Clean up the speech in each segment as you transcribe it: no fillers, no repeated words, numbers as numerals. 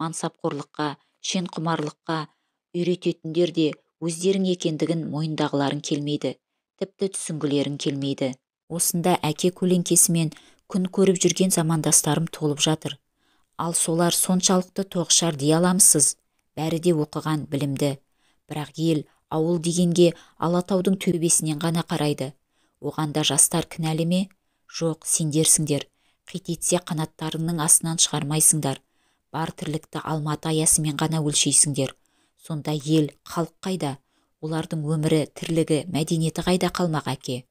мансапқорлыққа, шенқұмарлыққа үйрететіндер де өздерің екендігін мойындағыларың келмейді, тіпті түсінгілерің келмейді. Осында әке көлеңкесімен күн көріп жүрген замандастарым толып жатыр. Ал солар соншалықты тоғышар дей аламысыз? Бәрі де оқыған, білімді. Бірақ ел, ауыл дегенге Алатаудың төбесінен ғана қарайды. Оған да жастар кінәлі ме? Жоқ, сендерсіңдер. Қит етсе қанаттарыңның астынан шығармайсыңдар. Бар тірлікті Алматы аясымен ғана өлшейсіңдер. Сонда ел, халық қайда? Олардың өмірі, тірлігі, мәдениеті қайда қалмақ әке?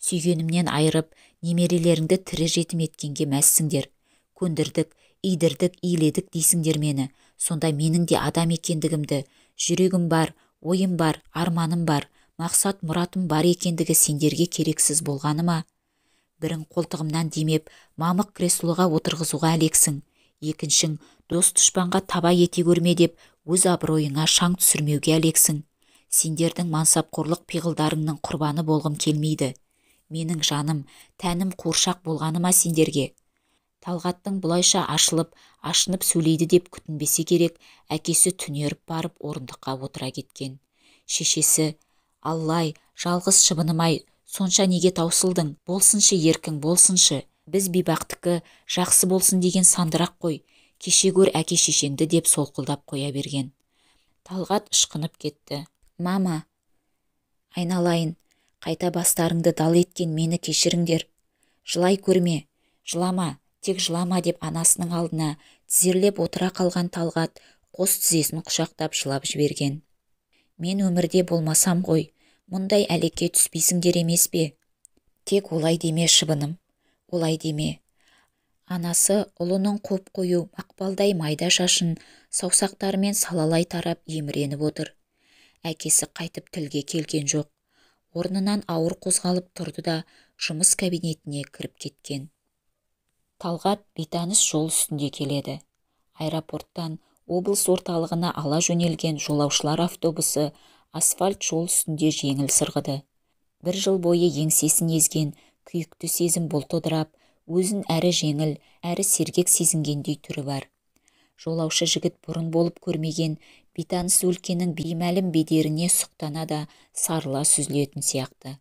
Сүйгенімнен айырып, немерелеріңді тірі жетім еткенге мәзсіңдер. Көндірдік, идірдік, иледік дейсіңдер мені. Сонда менің де адам екендігімді, жүрегім бар, ойым бар, арманым бар, мақсат мұратым бар екендігі сендерге керексіз болғаны ма? Бірін қолтығымнан демеп, мамық креслоға отырғызуға әлексің. Екіншің, дос-дұшпанға таба ете көрме деп, өз абыройыңа шаң түсірмеуге әлексің. Сендердің мансапқорлық пиғылдарыңның құрбаны болғым келмейді. Менің жаным, тәнім қуыршақ болғаны ма сендерге? Талғаттың бұлайша ашынып сөйлейді деп күтінбесе керек, әкесі түнеріп барып орындыққа отыра кеткен. Шешесі, Аллай, жалғыз шыбыным-ай, сонша неге таусылдың? Болсыншы еркің, болсыншы. Біз бейбақтікі жақсы болсын деген сандырақ қой. Кеше көр әке шешеңді деп солқылдап қоя берген. Талғат ышқынып кетті. Мама, айналайын, қайта бастарыңды дал еткен мені кешіріңдер. Жылай көрме, жылама, тек жылама деп анасының алдына тізерлеп отыра қалған Талғат қос тізесін құшақтап жылап жіберген. Мен өмірде болмасам ғой, мұндай әлекке түспейсіңдер емес пе? Тек олай деме шыбыным, олай деме. Анасы ұлының қоп-қою мақпалдай майда шашын саусақтарымен салалай тарап еміреніп отыр. Әкесі қайтып тілге келген жоқ. Орнынан ауыр қозғалып тұрды да жұмыс кабинетіне кіріп кеткен. Талғат бейтаныс жол үстінде келеді. Аэропорттан облыс орталығына ала жөнелген жолаушылар автобусы асфальт жол үстінде жеңіл сырғыды. Бір жыл бойы еңсесін езген күйікті сезім бұлтыдырап, өзін әрі жеңіл, әрі сергек сезінгендей түрі бар. Жолаушы жігіт бұрын болып көрмеген бейтаныс өлкенің беймәлім бедеріне сұқтана да сарыла сүзілетін сияқты.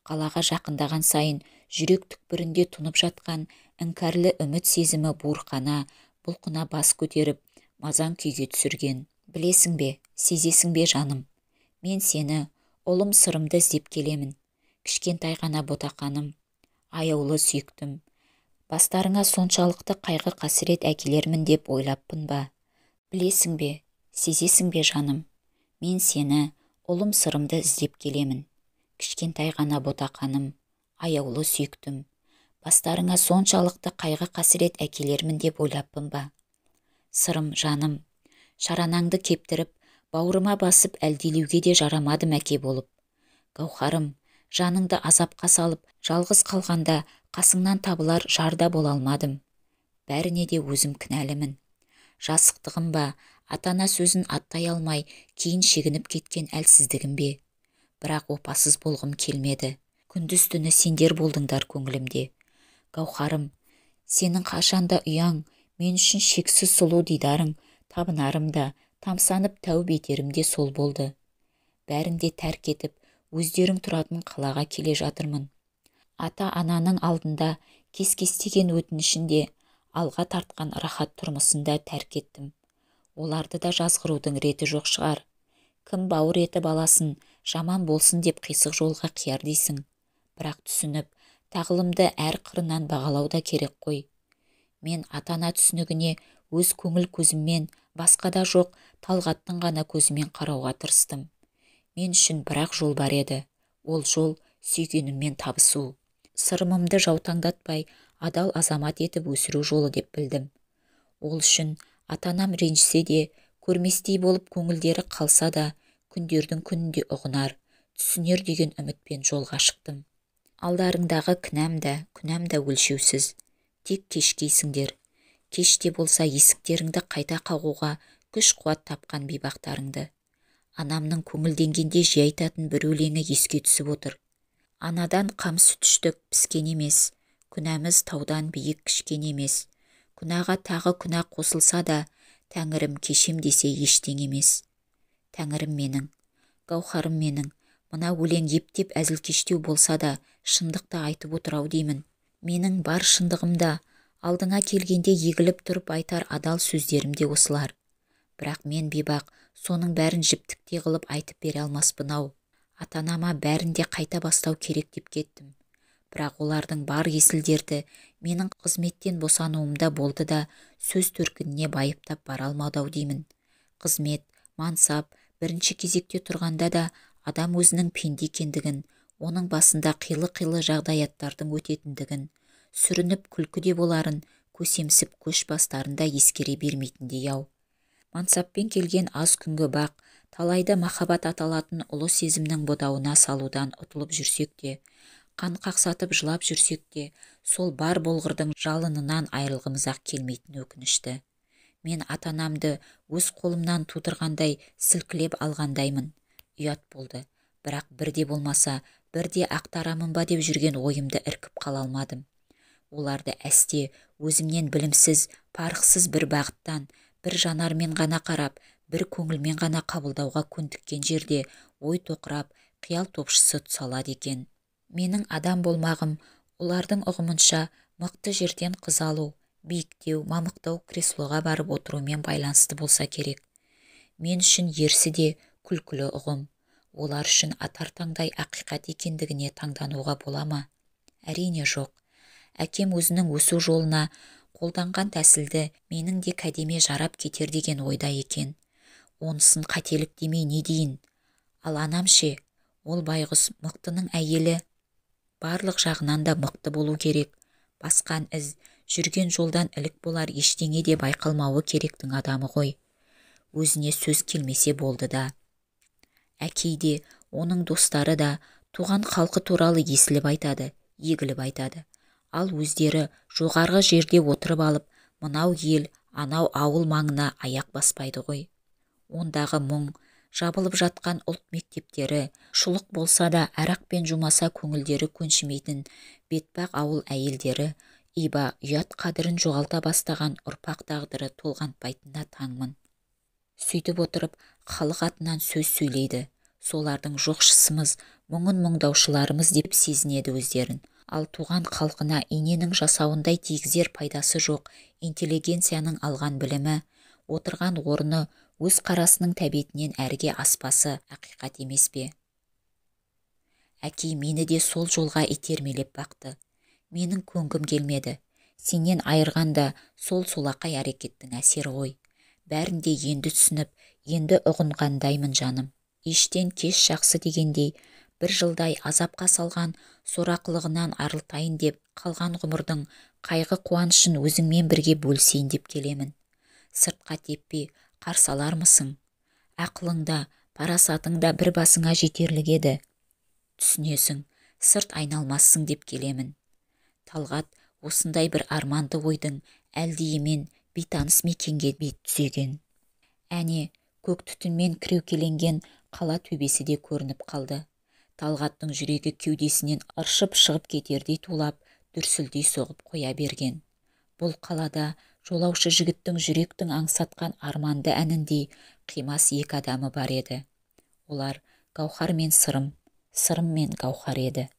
Қалаға жақындаған сайын жүрек түкпірінде тұнып жатқан іңкәрлі үміт сезімі буырқана, бұлқына бас көтеріп, мазаң күйге түсірген. Білесің бе, сезесің бе жаным? Мен сені, ұлым сырымды іздеп келемін. Кішкентай ғана ботақаным, аяулы сүйіктім. Бастарыңа соншалықты қайғы қасірет әкелермін деп ойлаппын ба? Білесің бе, сезесің бе жаным? Мен сені, ұлым сырымды іздеп келемін. Кішкентай ғана ботақаным, аяулы сүйіктім. Бастарыңа соншалықты қайғы қасірет әкелермін деп ойлаппын ба? Сырым, жаным, шаранаңды кептіріп, бауырыма басып әлдилеуге де жарамадым әке болып. Гауһарым, жаныңды азапқа салып, жалғыз қалғанда қасыңнан табылар жарда бола алмадым. Бәріне де өзім кінәлімін. Жасықтығым ба, ата-ана сөзін аттай алмай, кейін шегініп кеткен әлсіздігім бе? Бірақ опасыз болғым келмеді. Күндіз түні сендер болдыңдар көңілімде. Гауһарым, сенің қашанда ұяң, мен үшін шексіз сұлу дидарың, табынарым да, тамсанып тәуіп етерім де сол болды. Бәрін де тәрк етіп, өздерің тұратын қалаға келе жатырмын. Ата-ананың алдында кес-кестеген өтінішінде, алға тартқан рахат тұрмысында тәрк еттім. Оларды да жазғырудың реті жоқ шығар. Кім бауыр еті баласын жаман болсын деп қисық жолға қияр дейсің. Бірақ түсініп, тағылымды әр қырынан бағалау да керек қой. Мен ата-ана түсінігіне өз көңіл көзіммен, басқада жоқ Талғаттың ғана көзімен қарауға тырыстым. Мен үшін бірақ жол бар еді. Ол жол сүйгеніммен табысу. Сырымымды жаутаңдатпай, адал азамат етіп өсіру жолы деп білдім. Ол үшін ата-анам ренжісе де, көрместей болып көңілдері қалса да, күндердің күнінде ұғынар, түсінер деген үмітпен жолға шықтым. Алдарыңдағы күнәм да өлшеусіз. Тек кешкейсіңдер. Кеште болса есіктеріңді қайта қағуға күш-қуат тапқан бейбақтарыңды. Анамның көңілденгенде жиі айтатын бір өлеңі еске түсіп отыр. Анадан қам сүт іштік піскен емес, күнәміз таудан биік кішкен емес. Күнәға тағы күнә қосылса да, Тәңірім кешем десе ештеңе емес. Тәңірім менің, гауһарым менің, мына өлең ептеп әзілкештеу болса да, шындықты айтып отырау деймін. Менің бар шындығымда, алдыңа келгенде егіліп тұрып айтар адал сөздерім де осылар. Бірақ мен бейбақ, соның бәрін жіптіктей қылып айтып бере алмаспын-ау. Ата-анама бәрін де қайта бастау керек деп кеттім. Бірақ олардың бар есілдерді менің қызметтен босануымда болды да, сөз төркініне байыптап бара алмады-ау деймін. Қызмет, мансап, бірінші кезекте тұрғанда да адам өзінің пенде екендігін, оның басында қилы-қилы жағдаяттардың өтетіндігін, сүрініп күлкіде боларын, көсемсіп көш бастарында ескере бермейтіндей-ау. Мансаппен келген аз күнгі бақ, талайды махаббат аталатын ұлы сезімнің бодауына салудан ұтылып жүрсек те, қан қақсатып жылап жүрсек те, сол бар болғырдың жалынынан айрылғымыз-ақ келмейтін өкінішті. Мен ата-анамды өз қолымнан тудырғандай сілкілеп алғандаймын. Ұят болды, бірақ бірде болмаса, бірде ақтарамын ба деп жүрген ойымды іркіп қала алмадым. Оларды әсте, өзімнен білімсіз, парықсыз бір бағыттан, бір жанармен ғана қарап, бір көңілмен ғана қабылдауға көндіккен жерде ой тоқырап, қиял топшысы тұсалады екен. Менің адам болмағым, олардың ұғымынша мықты жерден қыз алу, биіктеу, мамықтау креслоға барып отырумен байланысты болса керек. Мен үшін ерсі де күлкілі ұғым. Олар үшін атар таңдай ақиқат екендігіне таңдануға бола ма? Әрине жоқ. Әкем өзінің өсу жолына қолданған тәсілді менің де кәдеме жарап кетер деген ойда екен. Онысын қателік демей не дейін? Ал анам ше, ол байғұс мықтының әйелі. Барлық жағынан да мықты болу керек. Басқан із, жүрген жолдан ілік болар ештеңе де байқалмауы керектің адамы ғой. Өзіне сөз келмесе болды да. Әкей де, оның достары да туған халқы туралы есіліп айтады, егіліп айтады. Ал өздері жоғарғы жерде отырып алып, мынау ел, анау ауыл маңына аяқ баспайды ғой. Ондағы мұң, жабылып жатқан ұлт мектептері, шұлық болса да арақпен жумаса көңілдері көншімейтін бетпақ ауыл әйелдері, иба ұят қадірін жоғалта бастаған ұрпақ тағдыры толғантпайтынына таңмын. Сөйтіп отырып, халық атынан сөз сөйлейді. Солардың жоқшысымыз, мұңын мұңдаушыларымыз деп сезінеді өздерін. Ал туған халқына иненің жасауындай тигізер пайдасы жоқ интеллигенцияның алған білімі, отырған орны, өз қарасының тәбетінен әрге аспасы ақиқат емес пе? Әкей мені де сол жолға итермелеп бақты. Менің көнгім келмеді. Сенен айырғанда сол солақай әрекеттің әсері ғой. Бәрін де енді түсініп, енді ұғынғандаймын жаным. Ештен кеш жақсы дегендей, бір жылдай азапқа салған сорақылығынан арылтайын деп, қалған ғұмырдың қайғы қуанышын өзіңмен бірге бөлісейін деп келемін. Сыртқа теппей қарсы алармысың? Ақылыңда, парасатыңда бір басыңа жетерлік еді. Түсінесің, сырт айналмассың деп келемін. Талғат осындай бір арманды ойдың әлдиімен бейтаныс мекенге бет түзеген. Әне, көк түтінмен кіреукеленген қала төбесі де көрініп қалды. Талғаттың жүрегі кеудесінен ыршып шығып кетердей тулап, дүрсілдей соғып қоя берген. Бұл қалада жолаушы жігіттің жүректің аңсатқан арманды әніндей қимас екі адамы бар еді. Олар Гауһар мен Сырым, Сырым мен Гауһар еді.